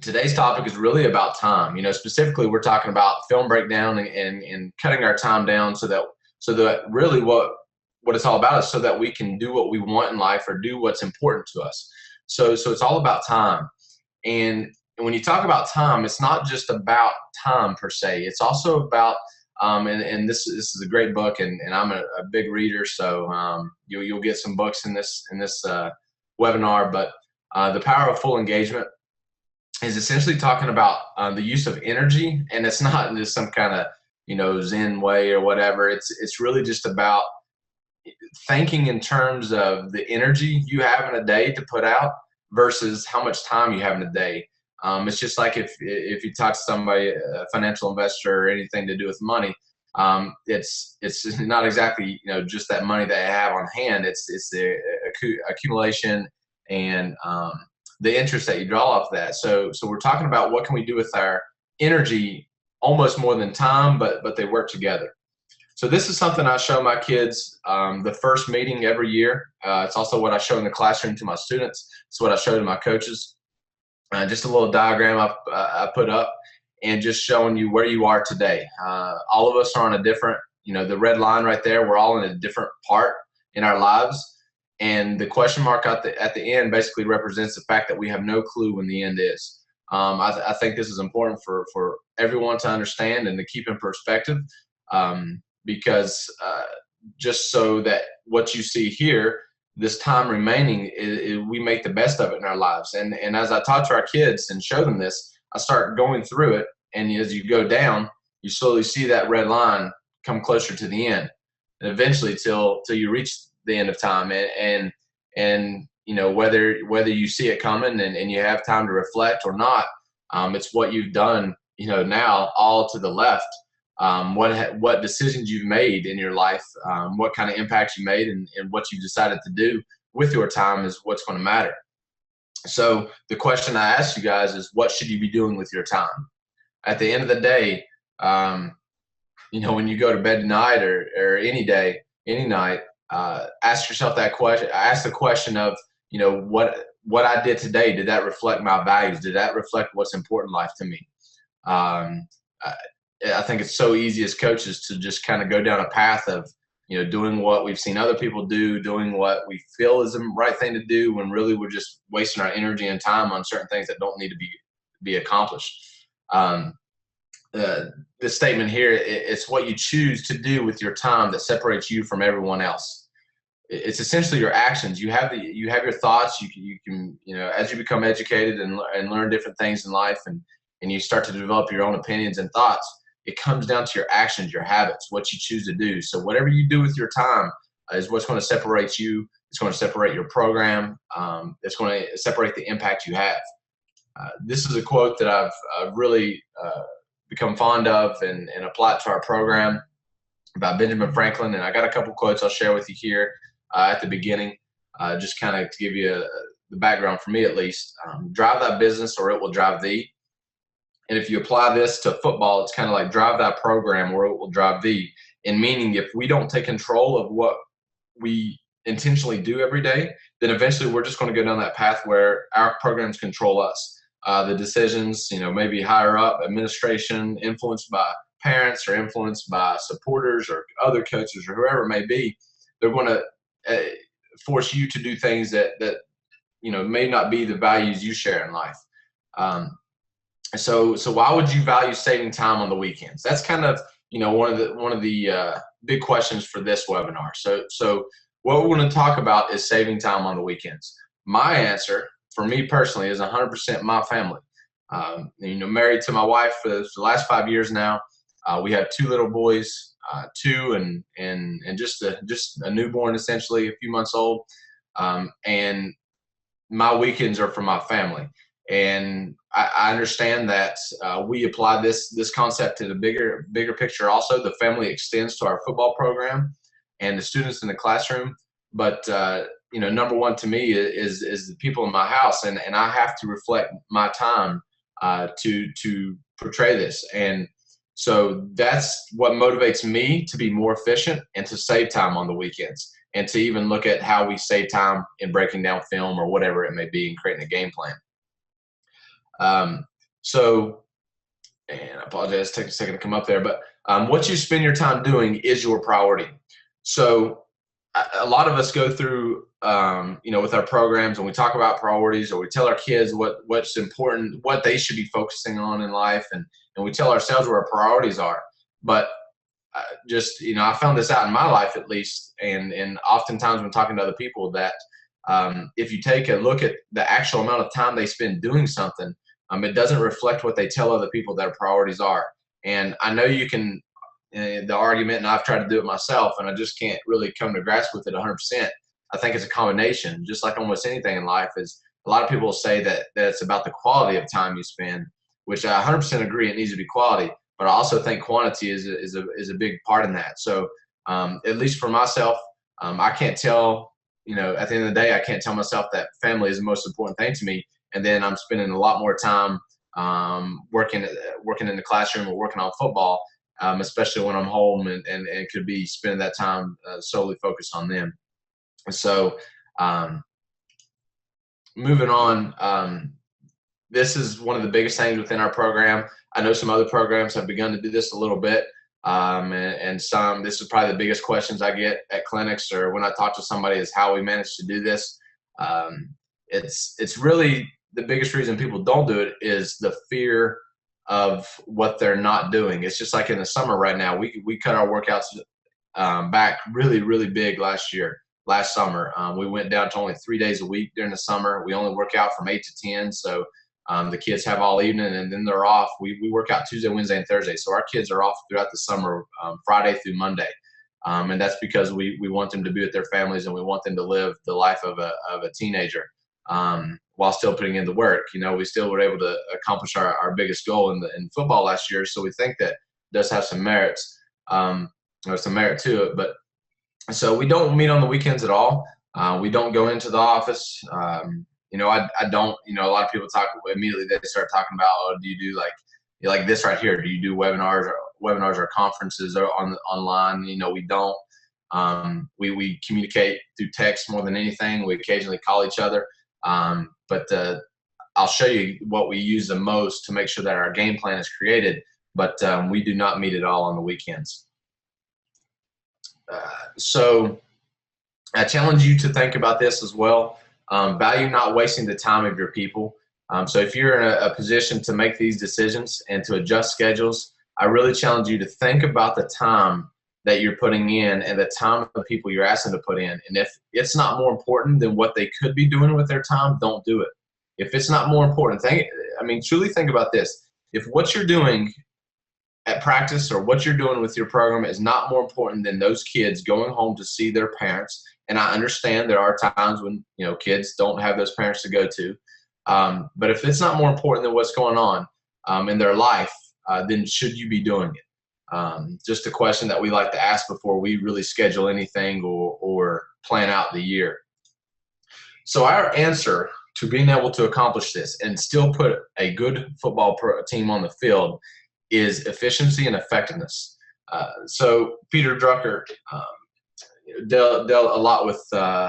Today's topic is really about time. Specifically, we're talking about film breakdown and cutting our time down so that really what it's all about is so that we can do what we want in life or do what's important to us. So it's all about time. And when you talk about time, it's not just about time per se. It's also about and this is a great book, and I'm a big reader, so you'll get some books in this webinar. But the power of full engagement is essentially talking about the use of energy, and it's not just some kind of Zen way or whatever. It's really just about thinking in terms of the energy you have in a day to put out versus how much time you have in a day. It's just like if you talk to somebody, a financial investor, or anything to do with money, it's not exactly just that money that you have on hand. It's the accumulation and the interest that you draw off that. So we're talking about what can we do with our energy, almost more than time, but they work together. So this is something I show my kids the first meeting every year. It's also what I show in the classroom to my students. It's what I show to my coaches. Just a little diagram I put up, and just showing you where you are today. All of us are on a different, the red line right there, we're all in a different part in our lives. And the question mark at the end basically represents the fact that we have no clue when the end is. I think this is important for everyone to understand and to keep in perspective, because just so that what you see here, this time remaining, we make the best of it in our lives. And as I talk to our kids and show them this, I start going through it. And as you go down, you slowly see that red line come closer to the end, and eventually till you reach the end of time. And whether you see it coming and you have time to reflect or not, it's what you've done now, all to the left. What decisions you've made in your life, what kind of impact you made, and what you've decided to do with your time is what's going to matter. So the question I ask you guys is, what should you be doing with your time? At the end of the day, when you go to bed tonight or any day, any night, ask yourself that question. Ask the question of, what I did today, did that reflect my values? Did that reflect what's important in life to me? I think it's so easy as coaches to just kind of go down a path of, doing what we've seen other people do, doing what we feel is the right thing to do, when really we're just wasting our energy and time on certain things that don't need to be accomplished. This statement here, it's what you choose to do with your time that separates you from everyone else. It's essentially your actions. You have your thoughts. You can as you become educated and learn different things in life, and you start to develop your own opinions and thoughts, it comes down to your actions, your habits, what you choose to do. So whatever you do with your time is what's going to separate you. It's going to separate your program. It's going to separate the impact you have. This is a quote that I've really become fond of and apply it to our program, by Benjamin Franklin. And I got a couple quotes I'll share with you here at the beginning, just kind of to give you the background for me at least. Drive thy business or it will drive thee. And if you apply this to football, it's kind of like drive that program or it will drive thee. In meaning, if we don't take control of what we intentionally do every day, then eventually we're just going to go down that path where our programs control us. The decisions, maybe higher up, administration, influenced by parents or influenced by supporters or other coaches or whoever it may be, they're going to force you to do things that may not be the values you share in life. So why would you value saving time on the weekends? That's kind of one of the big questions for this webinar. So what we're going to talk about is saving time on the weekends. My answer, for me personally, is 100% my family. Married to my wife for the last 5 years now. We have 2 little boys, 2 and just a newborn, essentially a few months old. And my weekends are for my family. And I understand that we apply this concept to the bigger picture also. The family extends to our football program and the students in the classroom. But number one to me is the people in my house, and I have to reflect my time to portray this. And so that's what motivates me to be more efficient and to save time on the weekends, and to even look at how we save time in breaking down film or whatever it may be and creating a game plan. So, and I apologize, take a second to come up there, but what you spend your time doing is your priority. So a lot of us go through, with our programs, and we talk about priorities, or we tell our kids what's important, what they should be focusing on in life, and we tell ourselves where our priorities are. But I found this out in my life, at least, and oftentimes when talking to other people, that if you take a look at the actual amount of time they spend doing something, it doesn't reflect what they tell other people their priorities are. And I know you can, the argument, and I've tried to do it myself, and I just can't really come to grasp with it 100%. I think it's a combination, just like almost anything in life. Is a lot of people say that it's about the quality of time you spend, which I 100% agree, it needs to be quality. But I also think quantity is a big part in that. So at least for myself, I can't tell, at the end of the day, I can't tell myself that family is the most important thing to me, and then I'm spending a lot more time working in the classroom or working on football, especially when I'm home, and could be spending that time solely focused on them. So moving on, this is one of the biggest things within our program. I know some other programs have begun to do this a little bit, and some. This is probably the biggest questions I get at clinics or when I talk to somebody, is how we manage to do this. It's really the biggest reason people don't do it is the fear of what they're not doing. It's just like in the summer right now, we cut our workouts back really big last summer. We went down to only 3 days a week during the summer. We only work out from 8 to 10. So the kids have all evening, and then they're off. We work out Tuesday, Wednesday, and Thursday. So our kids are off throughout the summer, Friday through Monday. And that's because we want them to be with their families, and we want them to live the life of a teenager while still putting in the work. We still were able to accomplish our biggest goal in football last year. So we think that does have some merits, or some merit to it. But so we don't meet on the weekends at all. We don't go into the office. I don't, a lot of people talk immediately, they start talking about, oh, do you do like this right here? Do you do webinars or conferences or online? We don't. We communicate through text more than anything. We occasionally call each other. But I'll show you what we use the most to make sure that our game plan is created. But we do not meet at all on the weekends. So I challenge you to think about this as well. Value not wasting the time of your people. So if you're in a position to make these decisions and to adjust schedules, I really challenge you to think about the time that you're putting in and the time of the people you're asking to put in. And if it's not more important than what they could be doing with their time, don't do it. If it's not more important, truly think about this. If what you're doing at practice or what you're doing with your program is not more important than those kids going home to see their parents, and I understand there are times when kids don't have those parents to go to, but if it's not more important than what's going on in their life, then should you be doing it? Just a question that we like to ask before we really schedule anything or plan out the year. So our answer to being able to accomplish this and still put a good football team on the field is efficiency and effectiveness. So Peter Drucker dealt a lot with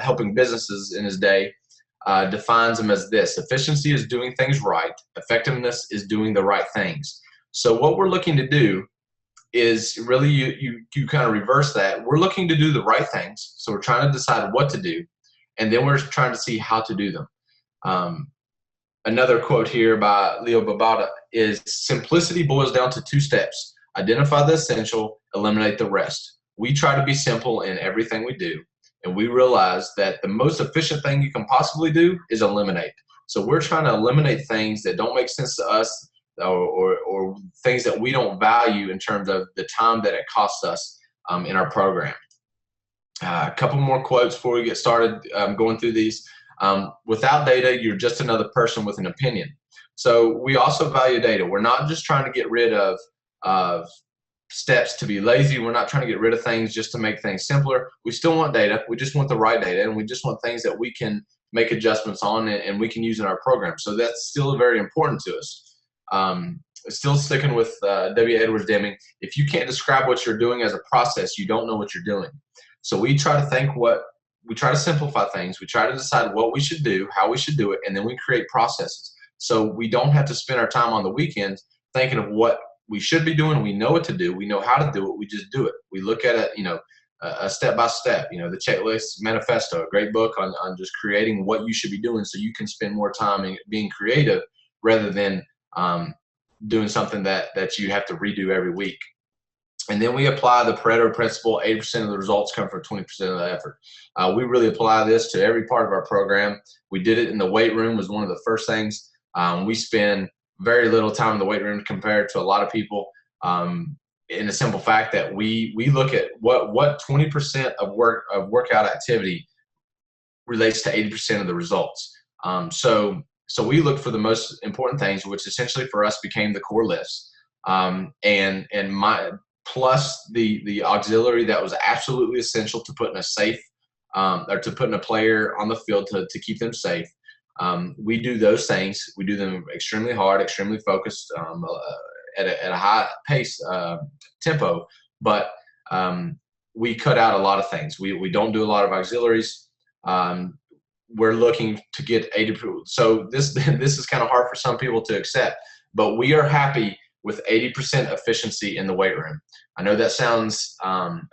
helping businesses in his day, defines them as this: efficiency is doing things right, effectiveness is doing the right things. So what we're looking to do is really you kind of reverse that. We're looking to do the right things, so we're trying to decide what to do, and then we're trying to see how to do them. Another quote here by Leo Babauta is, simplicity boils down to 2 steps: identify the essential, eliminate the rest. We try to be simple in everything we do, and we realize that the most efficient thing you can possibly do is eliminate. So we're trying to eliminate things that don't make sense to us, or things that we don't value in terms of the time that it costs us in our program. A couple more quotes before we get started going through these. Without data, you're just another person with an opinion. So we also value data. We're not just trying to get rid of steps to be lazy. We're not trying to get rid of things just to make things simpler. We still want data. We just want the right data, and we just want things that we can make adjustments on and we can use in our program. So that's still very important to us. Still sticking with W. Edwards Deming, if you can't describe what you're doing as a process, you don't know what you're doing. So we try to simplify things. We try to decide what we should do, how we should do it, and then we create processes. So we don't have to spend our time on the weekends thinking of what we should be doing. We know what to do. We know how to do it. We just do it. We look at it, a step by step, the checklist manifesto, a great book on just creating what you should be doing so you can spend more time in being creative rather than doing something that you have to redo every week. And then we apply the Pareto principle. 80% of the results come from 20% of the effort. We really apply this to every part of our program. We did it in the weight room was one of the first things. We spend very little time in the weight room compared to a lot of people, in the simple fact that we look at what 20% of workout activity relates to 80% of the results. So we look for the most important things, which essentially for us became the core lifts, and my plus the auxiliary that was absolutely essential to putting a safe or to putting a player on the field to keep them safe. We do those things. We do them extremely hard, extremely focused, at a high pace tempo, but we cut out a lot of things. We don't do a lot of auxiliaries. We're looking to get 80%. So this is kind of hard for some people to accept, but we are happy with 80% efficiency in the weight room. I know that sounds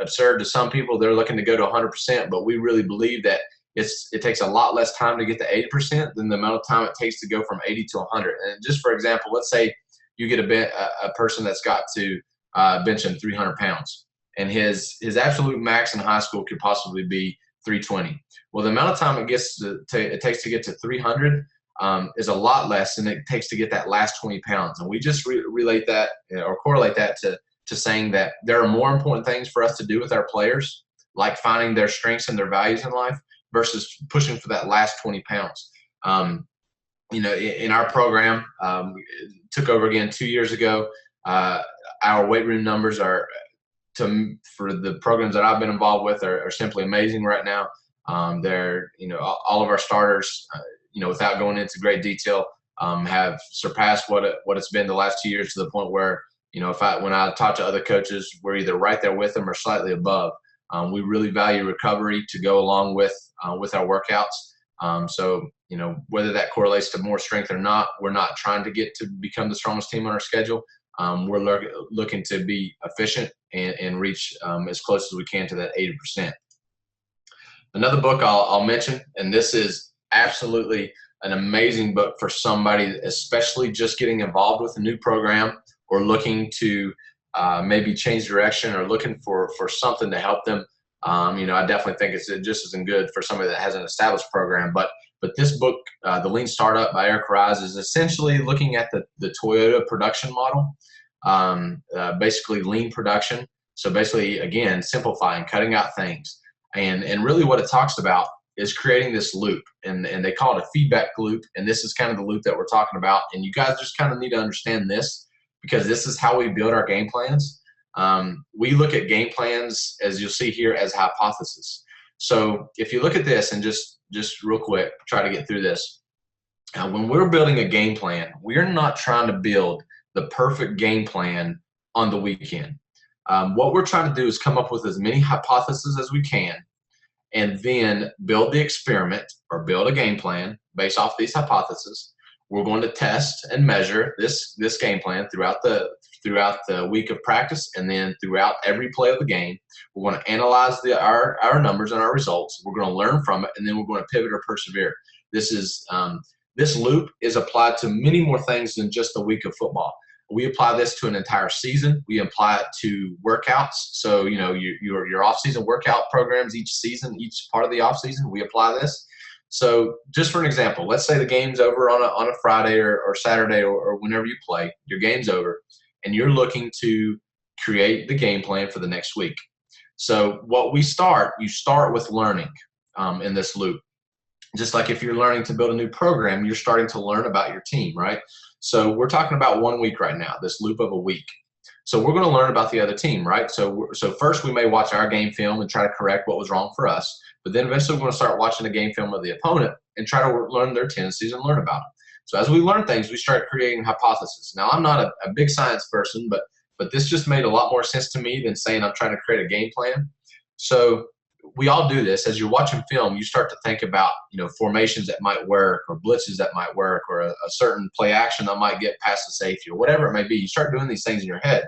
absurd to some people. They're looking to go to 100%, but we really believe that it takes a lot less time to get to 80% than the amount of time it takes to go from 80 to 100. And just for example, let's say you get a person that's got to benching 300 pounds, and his absolute max in high school could possibly be 320. Well, the amount of time it takes to get to 300 is a lot less than it takes to get that last 20 pounds. And we just relate that or correlate that to saying that there are more important things for us to do with our players, like finding their strengths and their values in life versus pushing for that last 20 pounds. In our program, took over again 2 years ago. Our weight room numbers for the programs that I've been involved with are simply amazing right now. They're, all of our starters, without going into great detail, have surpassed what it's been the last 2 years, to the point where, when I talk to other coaches, we're either right there with them or slightly above. We really value recovery to go along with our workouts. So, whether that correlates to more strength or not, we're not trying to get to become the strongest team on our schedule. We're looking to be efficient and reach as close as we can to that 80%. Another book I'll mention, and this is absolutely an amazing book for somebody, especially just getting involved with a new program or looking to maybe change direction or looking for something to help them. I definitely think it's just as good for somebody that has an established program. But this book, The Lean Startup by Eric Ries, is essentially looking at the Toyota production model, basically lean production. So basically, again, simplifying, cutting out things. And really what it talks about is creating this loop. And they call it a feedback loop. And this is kind of the loop that we're talking about. And you guys just kind of need to understand this, because this is how we build our game plans. We look at game plans, as you'll see here, as hypothesis. So if you look at this and just real quick, try to get through this. When we're building a game plan, we're not trying to build the perfect game plan on the weekend. What we're trying to do is come up with as many hypotheses as we can, and then build the experiment or build a game plan based off these hypotheses. We're going to test and measure this game plan throughout the week of practice, and then throughout every play of the game. We're going to analyze our numbers and our results. We're going to learn from it, and then we're going to pivot or persevere. This loop is applied to many more things than just a week of football. We apply this to an entire season. We apply it to workouts. So your off-season workout programs each season, each part of the off-season, we apply this. So just for an example, let's say the game's over on a Friday or Saturday or whenever you play, your game's over, and you're looking to create the game plan for the next week. So you start with learning in this loop. Just like if you're learning to build a new program, you're starting to learn about your team, right? So we're talking about 1 week right now, this loop of a week. So we're going to learn about the other team, right? So first we may watch our game film and try to correct what was wrong for us. But then eventually we're going to start watching the game film of the opponent and try to learn their tendencies and learn about them. So as we learn things, we start creating hypotheses. Now, I'm not a big science person, but this just made a lot more sense to me than saying I'm trying to create a game plan. So we all do this. As you're watching film, you start to think about, formations that might work, or blitzes that might work, or a certain play action that might get past the safety, or whatever it may be. You start doing these things in your head.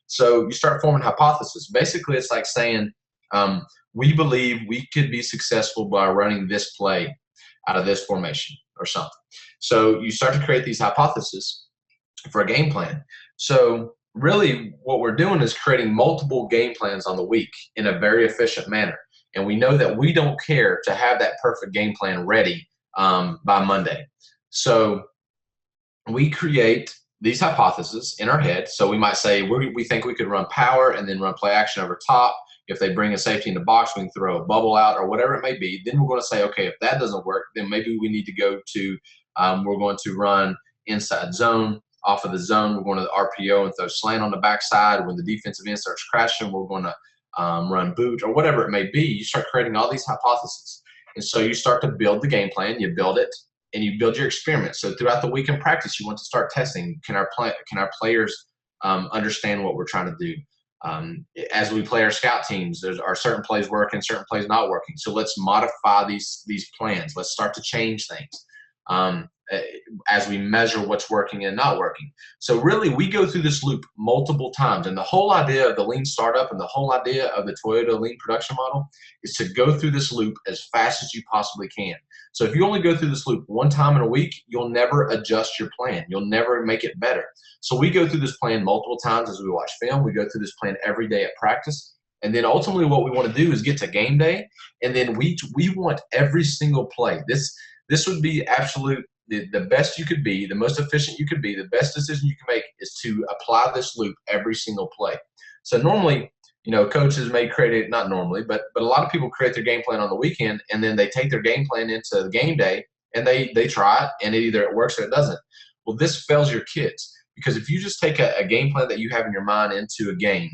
So you start forming hypotheses. Basically, it's like saying, we believe we could be successful by running this play out of this formation or something. So you start to create these hypotheses for a game plan. So really what we're doing is creating multiple game plans on the week in a very efficient manner. And we know that we don't care to have that perfect game plan ready by Monday. So we create these hypotheses in our head. So we might say we think we could run power and then run play action over top. If they bring a safety in the box, we can throw a bubble out or whatever it may be. Then we're going to say, okay, if that doesn't work, then maybe we need to go to, we're going to run inside zone. Off of the zone, we're going to the RPO and throw slant on the backside. When the defensive end starts crashing, we're going to run boot or whatever it may be. You start creating all these hypotheses. And so you start to build the game plan, you build it, and you build your experiments. So throughout the week in practice, you want to start testing. Can our players understand what we're trying to do? As we play our scout teams, are certain plays working, certain plays not working. So let's modify these plans. Let's start to change things as we measure what's working and not working. So really, we go through this loop multiple times. And the whole idea of the lean startup and the whole idea of the Toyota lean production model is to go through this loop as fast as you possibly can. So if you only go through this loop one time in a week, you'll never adjust your plan. You'll never make it better. So we go through this plan multiple times as we watch film. We go through this plan every day at practice. And then ultimately what we want to do is get to game day. And then we want every single play. This would be absolute the best you could be, the most efficient you could be, the best decision you can make is to apply this loop every single play. So normally, coaches may create it, not normally, but a lot of people create their game plan on the weekend, and then they take their game plan into the game day, and they try it, and either it works or it doesn't. Well, this fails your kids, because if you just take a game plan that you have in your mind into a game,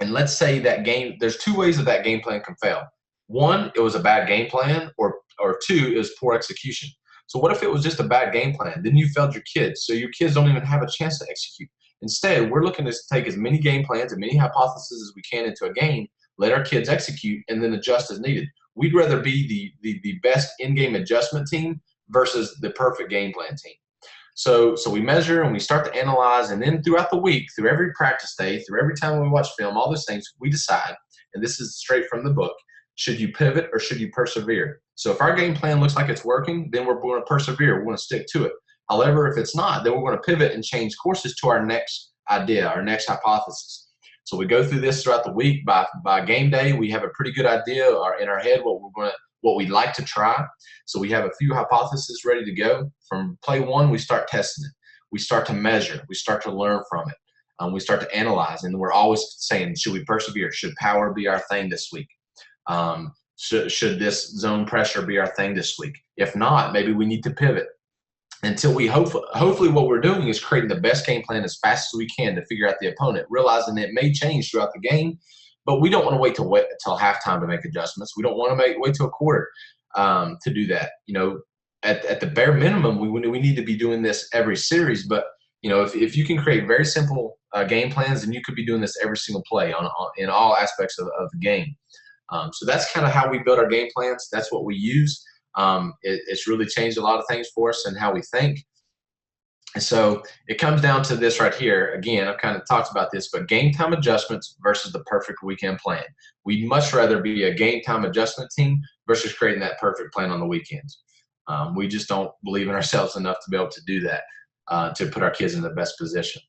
and let's say that game, there's two ways that game plan can fail. One, it was a bad game plan, or two, it was poor execution. So what if it was just a bad game plan? Then you failed your kids. So your kids don't even have a chance to execute. Instead, we're looking to take as many game plans and many hypotheses as we can into a game, let our kids execute, and then adjust as needed. We'd rather be the best in-game adjustment team versus the perfect game plan team. So we measure and we start to analyze, and then throughout the week, through every practice day, through every time we watch film, all those things, we decide, and this is straight from the book, should you pivot or should you persevere? So if our game plan looks like it's working, then we're going to persevere. We're going to stick to it. However, if it's not, then we're going to pivot and change courses to our next idea, our next hypothesis. So we go through this throughout the week. By game day, we have a pretty good idea in our head what we'd like to try. So we have a few hypotheses ready to go. From play one, we start testing it. We start to measure. We start to learn from it. We start to analyze, and we're always saying, should we persevere? Should power be our thing this week? Should this zone pressure be our thing this week? If not, maybe we need to pivot until we hopefully what we're doing is creating the best game plan as fast as we can to figure out the opponent, realizing it may change throughout the game, but we don't want to wait until halftime to make adjustments. We don't want to wait till a quarter to do that. At the bare minimum, we need to be doing this every series, but if you can create very simple game plans, then you could be doing this every single play in all aspects of the game. So that's kind of how we build our game plans. That's what we use. It's really changed a lot of things for us and how we think. And so it comes down to this right here. Again, I've kind of talked about this, but game time adjustments versus the perfect weekend plan. We'd much rather be a game time adjustment team versus creating that perfect plan on the weekends. We just don't believe in ourselves enough to be able to do that, to put our kids in the best position.